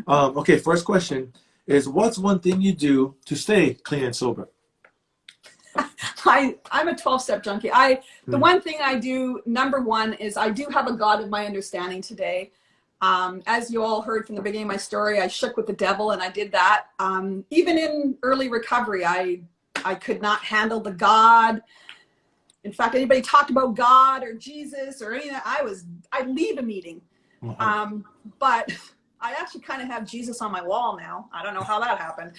Okay. First question is, what's one thing you do to stay clean and sober? I'm a 12-step junkie. The one thing I do, number one, is I do have a God of my understanding today. As you all heard from the beginning of my story, I shook with the devil and I did that. Even in early recovery, I could not handle the God. In fact, anybody talked about God or Jesus or anything, I'd leave a meeting. But I actually kind of have Jesus on my wall now. I don't know how that happened.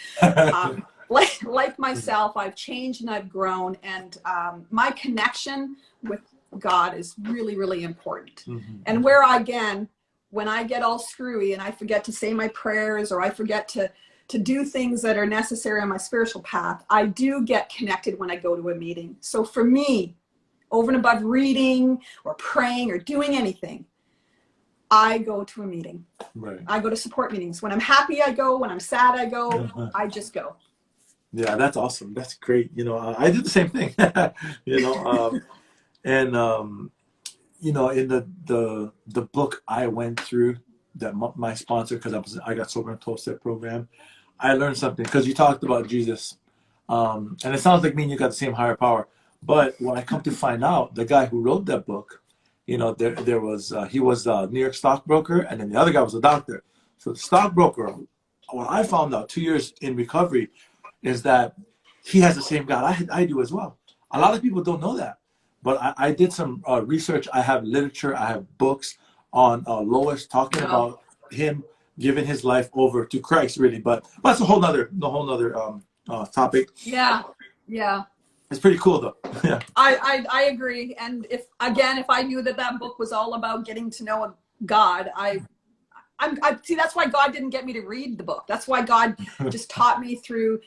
Like myself, I've changed and I've grown, and my connection with God is really, really important. And when I get all screwy and I forget to say my prayers or I forget to do things that are necessary on my spiritual path, I do get connected when I go to a meeting. So for me, over and above reading or praying or doing anything, I go to a meeting. Right. I go to support meetings. When I'm happy, I go. When I'm sad, I go. I just go. Yeah, that's awesome. That's great. I did the same thing. In the book I went through, that my sponsor, because I got sober in a 12-step program, I learned something, because you talked about Jesus, and it sounds like me and you got the same higher power. But when I come to find out, the guy who wrote that book, he was a New York stockbroker, and then the other guy was a doctor. So the stockbroker, what I found out 2 years in recovery, is that he has the same God I do as well. A lot of people don't know that, but I did some research. I have literature, I have books on Lois talking about him giving his life over to Christ, really. But that's a whole nother topic. Yeah. It's pretty cool though. Yeah. I agree. And if I knew that book was all about getting to know God, I see, that's why God didn't get me to read the book. That's why God just taught me through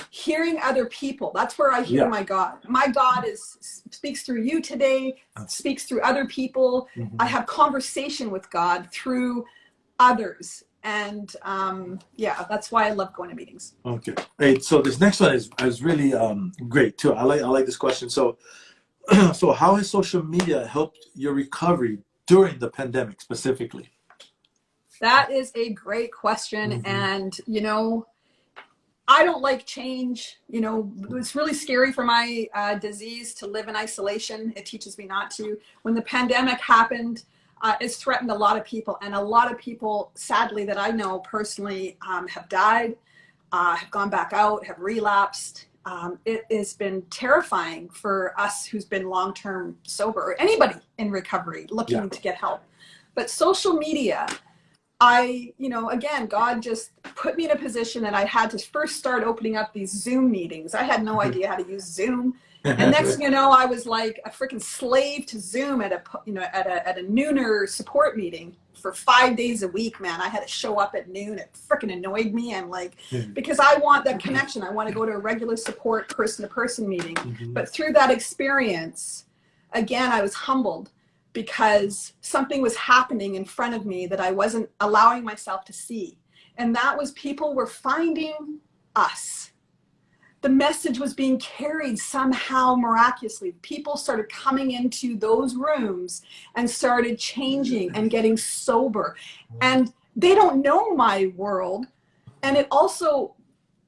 hearing other people. That's where I hear my God. My God speaks through you today, speaks through other people. I have conversation with God through others. And that's why I love going to meetings. Okay. Hey, so this next one is really great too. I like this question. So So how has social media helped your recovery during the pandemic specifically? That is a great question. Mm-hmm. And, I don't like change. It's really scary for my disease to live in isolation. It teaches me not to. When the pandemic happened, it's threatened a lot of people. And a lot of people, sadly, that I know personally have died, have gone back out, have relapsed. It has been terrifying for us who's been long-term sober, or anybody in recovery looking to get help. But social media, again, God just put me in a position that I had to first start opening up these Zoom meetings. I had no idea how to use Zoom. And next thing you know, I was like a freaking slave to Zoom at a nooner support meeting for 5 days a week, man. I had to show up at noon. It freaking annoyed me. I'm like, because I want that connection. I want to go to a regular support person-to-person meeting. Mm-hmm. But through that experience, again, I was humbled because something was happening in front of me that I wasn't allowing myself to see. And that was people were finding us. The message was being carried somehow miraculously. People started coming into those rooms and started changing and getting sober. And they don't know my world. And it also,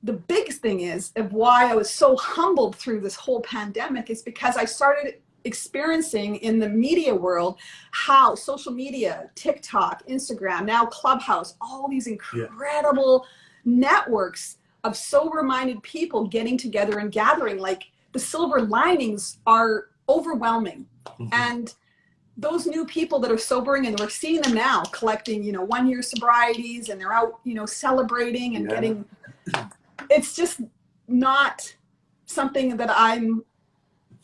the biggest thing is of why I was so humbled through this whole pandemic is because I started experiencing in the media world how social media, TikTok, Instagram, now Clubhouse, all these incredible networks of sober-minded people getting together and gathering. Like the silver linings are overwhelming. Mm-hmm. And those new people that are sobering, and we're seeing them now collecting, 1-year sobrieties, and they're out, celebrating and getting, it's just not something that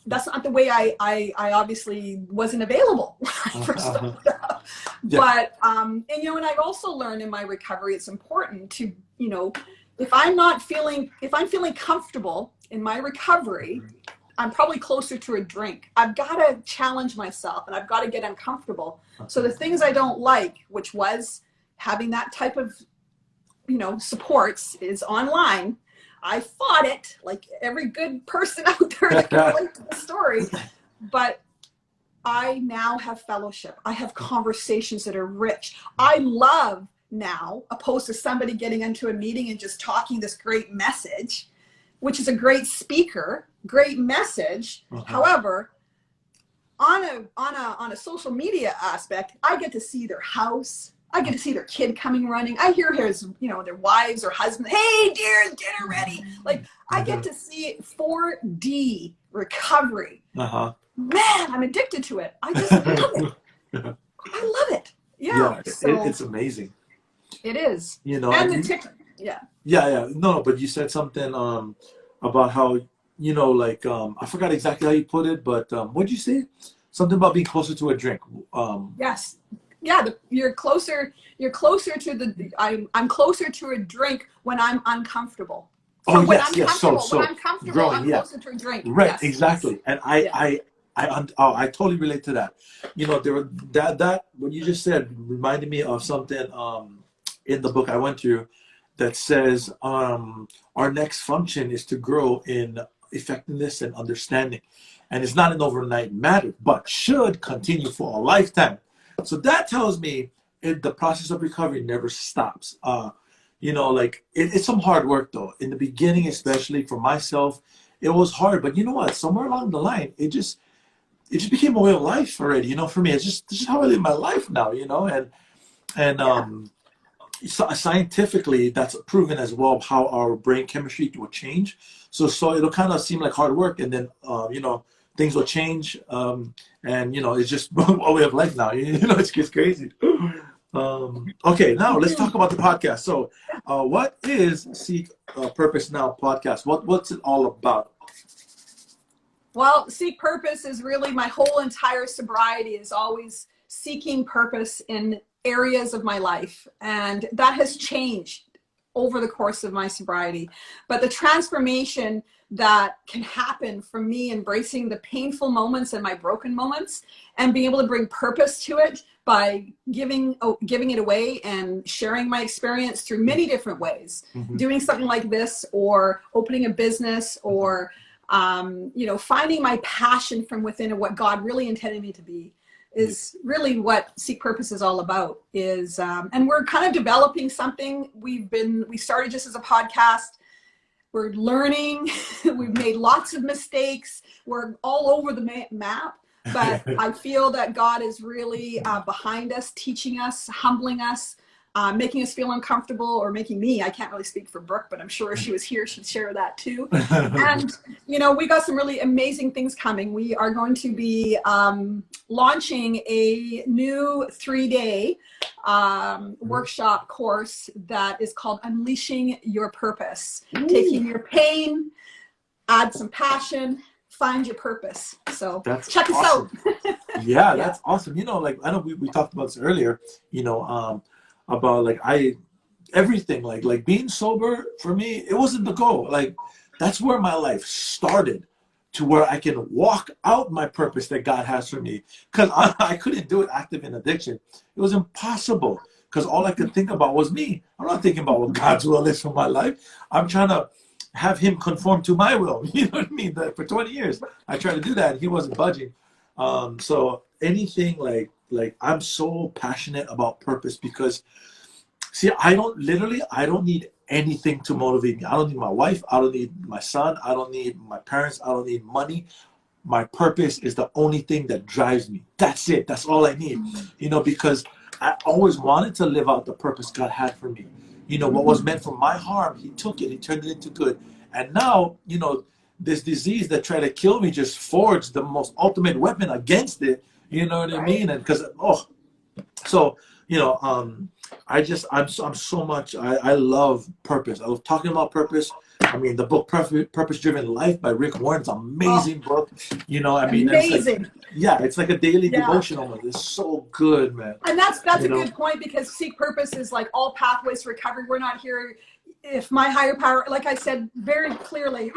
that's not the way I obviously wasn't available when I first started out. But, and I've also learned in my recovery, it's important to, if I'm feeling comfortable in my recovery, I'm probably closer to a drink. I've got to challenge myself and I've got to get uncomfortable. So the things I don't like, which was having that type of, supports, is online. I fought it like every good person out there that can relate to the story. But I now have fellowship. I have conversations that are rich. I love now, opposed to somebody getting into a meeting and just talking this great message, which is a great speaker, great message. However, on a social media aspect, I get to see their house. I get to see their kid coming running. I hear his, their wives or husband, hey dear, dinner ready. Like I get to see 4D recovery. Man, I'm addicted to it. I just love it. I love it. Yeah. So it's amazing. It is. And the TikTok. Yeah. Yeah. No, but you said something about how, I forgot exactly how you put it, but what'd you say? Something about being closer to a drink. Yes. Yeah, you're closer to I'm closer to a drink when I'm uncomfortable. So when I'm comfortable, growing, I'm closer to a drink. Right, yes. Exactly. And I totally relate to that. There were that what you just said reminded me of something in the book I went through that says our next function is to grow in effectiveness and understanding. And it's not an overnight matter, but should continue for a lifetime. So that tells me the process of recovery never stops. It's some hard work though. In the beginning, especially for myself, it was hard. But you know what? Somewhere along the line, it just became a way of life already. For me, it's just how I live my life now. Scientifically, that's proven as well how our brain chemistry will change. So it'll kind of seem like hard work, and then things will change, and it's just a way of life now. It's just crazy. Okay, now let's talk about the podcast. So, what is Seek Purpose Now podcast? What's it all about? Well, Seek Purpose is really my whole entire sobriety is always seeking purpose in areas of my life, and that has changed over the course of my sobriety. But the transformation that can happen from me embracing the painful moments and my broken moments and being able to bring purpose to it by giving it away and sharing my experience through many different ways, doing something like this or opening a business or you know, finding my passion from within and what God really intended me to be is really what Seek Purpose is all about. Is and we're kind of developing something. We started just as a podcast. We're learning. We've made lots of mistakes. We're all over the map. But I feel that God is really behind us, teaching us, humbling us, making us feel uncomfortable, or making me. I can't really speak for Brooke, but I'm sure if she was here, she'd share that too. And, you know, we got some really amazing things coming. We are going to be launching a new 3-day workshop course that is called Unleashing Your Purpose. Ooh. Taking your pain, add some passion, find your purpose. So that's check awesome. us out. Yeah, that's awesome. You know, like, I know we talked about this earlier, you know, about like everything, like being sober for me, it wasn't the goal. Like, that's where my life started, to where I can walk out my purpose that God has for me. Because I couldn't do it active in addiction. It was impossible, because all I could think about was me. I'm not thinking about what God's will is for my life. I'm trying to have him conform to my will. You know what I mean? For 20 years, I tried to do that, and he wasn't budging. So anything like I'm so passionate about purpose, because see, I don't need anything to motivate me. I don't need my wife. I don't need my son. I don't need my parents. I don't need money. My purpose is the only thing that drives me. That's it. That's all I need. You know, because I always wanted to live out the purpose God had for me. You know, what was meant for my harm, he took it, he turned it into good. And now, you know, this disease that tried to kill me just forged the most ultimate weapon against it. You know what I mean? And because, so, you know, I'm so much, I love purpose. I love talking about purpose. I mean, the book Purpose Driven Life by Rick Warren's an amazing book. You know, I mean, amazing. It's like a daily devotion almost. It's so good, man. And that's a good point, because Seek Purpose is like all pathways to recovery. We're not here, if my higher power, like I said very clearly,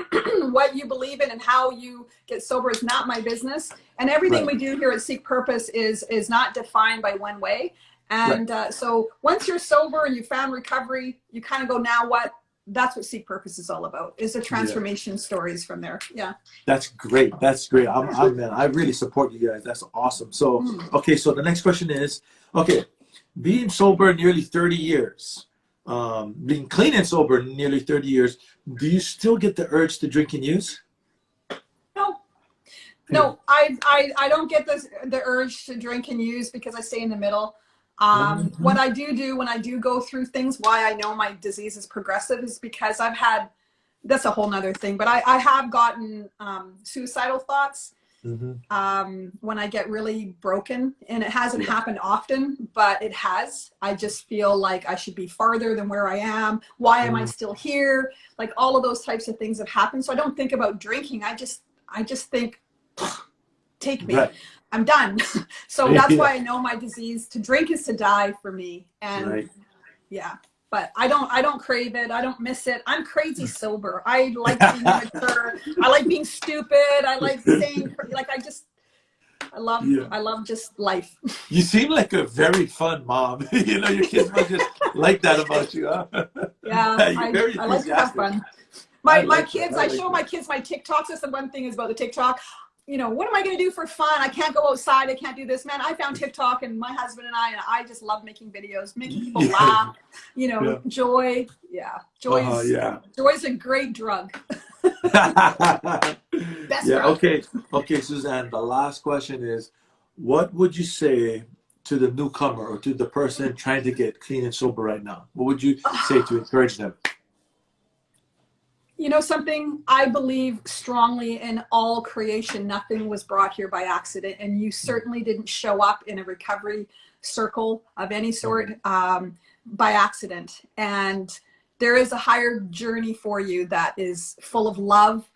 what you believe in and how you get sober is not my business. And everything we do here at Seek Purpose is not defined by one way. And so once you're sober and you found recovery, you kind of go, now what? That's what Seek Purpose is all about, is the transformation stories from there. Yeah. That's great. That's great. Man, I really support you guys. That's awesome. So, okay. So the next question is, okay, being sober nearly 30 years, being clean and sober nearly 30 years, do you still get the urge to drink and use? No, I don't get the urge to drink and use, because I stay in the middle. What I do when I do go through things, why I know my disease is progressive, is because I've had, that's a whole nother thing, but I have gotten suicidal thoughts when I get really broken, and it hasn't happened often, but it has. I just feel like I should be farther than where I am. Why am I still here? Like, all of those types of things have happened. So I don't think about drinking. I just think, take me. Right. I'm done. So that's why I know my disease. To drink is to die for me. And but I don't crave it. I don't miss it. I'm crazy sober. I like being immature. I like being stupid. I like saying, like, I love just life. You seem like a very fun mom. You know, your kids might just like that about you, huh? Yeah, I like to have fun. My kids, I show my kids my TikToks. That's the one thing is about the TikTok. You know, what am I going to do for fun? I can't go outside. I can't do this. Man, I found TikTok, and my husband and I just love making videos, making people laugh, you know, joy. Yeah. Joy's a great drug. Best drug. Okay, Suzanne, the last question is, what would you say to the newcomer or to the person trying to get clean and sober right now? What would you say to encourage them? You know something, I believe strongly in all creation. Nothing was brought here by accident, and you certainly didn't show up in a recovery circle of any sort by accident. And there is a higher journey for you that is full of love.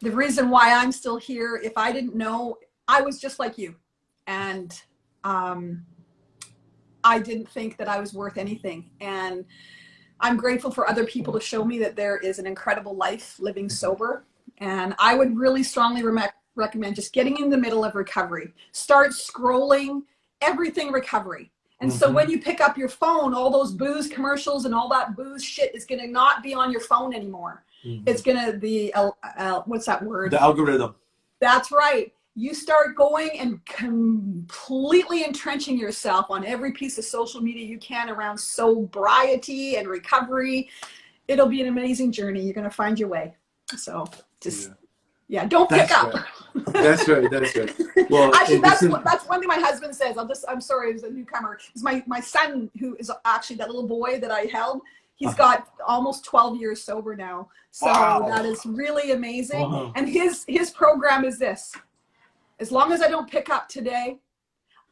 The reason why I'm still here, if I didn't know, I was just like you. And I didn't think that I was worth anything. And I'm grateful for other people to show me that there is an incredible life living sober. And I would really strongly recommend just getting in the middle of recovery. Start scrolling everything recovery And so when you pick up your phone, all those booze commercials and all that booze shit is going to not be on your phone anymore. It's going to be, what's that word? The algorithm. That's right. You start going and completely entrenching yourself on every piece of social media you can around sobriety and recovery. It'll be an amazing journey. You're going to find your way. So just, don't pick up. Right. That's right. That's right. Well, actually, that's one thing my husband says. I'm sorry, as a newcomer. It's my son, who is actually that little boy that I held. He's got almost 12 years sober now. So that is really amazing. And his program is this: as long as I don't pick up today,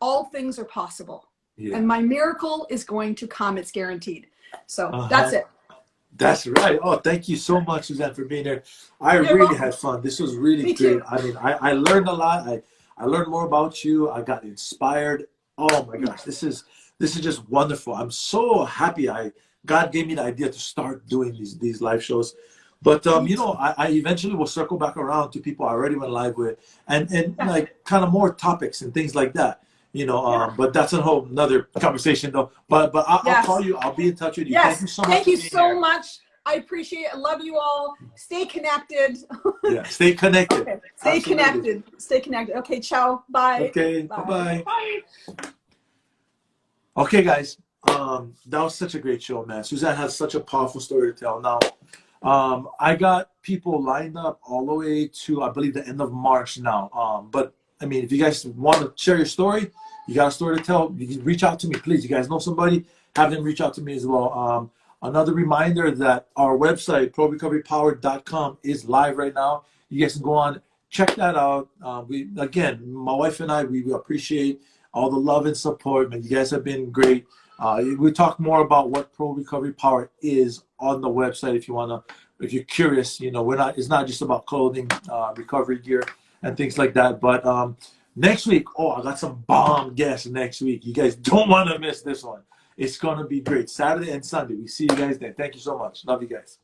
all things are possible. And my miracle is going to come. It's guaranteed. So that's it. That's right. Oh, thank you so much, Suzanne, for being here. You're really welcome. Had fun. This was really great. Too. I mean, I learned a lot. I learned more about you. I got inspired. Oh my gosh, this is just wonderful. I'm so happy. God gave me the idea to start doing these live shows. But you know, I eventually will circle back around to people I already went live with, and like kind of more topics and things like that. You know, but that's a whole another conversation though. But I'll call you. I'll be in touch with you. Yes. Thank you so much. Thank you so much. I appreciate it. I love you all. Stay connected. Yeah, stay connected. Okay. Stay connected. Stay connected. Okay, ciao. Bye. Okay, bye-bye. Bye. Okay, guys. That was such a great show, man. Suzanne has such a powerful story to tell. Now, I got people lined up all the way to, I believe, the end of March now. But I mean, if you guys want to share your story, you got a story to tell, you can reach out to me, please. You guys know somebody, have them reach out to me as well. Another reminder that our website, ProRecoveryPower.com, is live right now. You guys can go on, check that out. Again, my wife and I, we appreciate all the love and support, man. You guys have been great. We talk more about what Pro Recovery Power is on the website if you want to, if you're curious. You know, it's not just about clothing, recovery gear and things like that. But next week, I got some bomb guests next week. You guys don't want to miss this one. It's going to be great. Saturday and Sunday. We see you guys then. Thank you so much. Love you guys.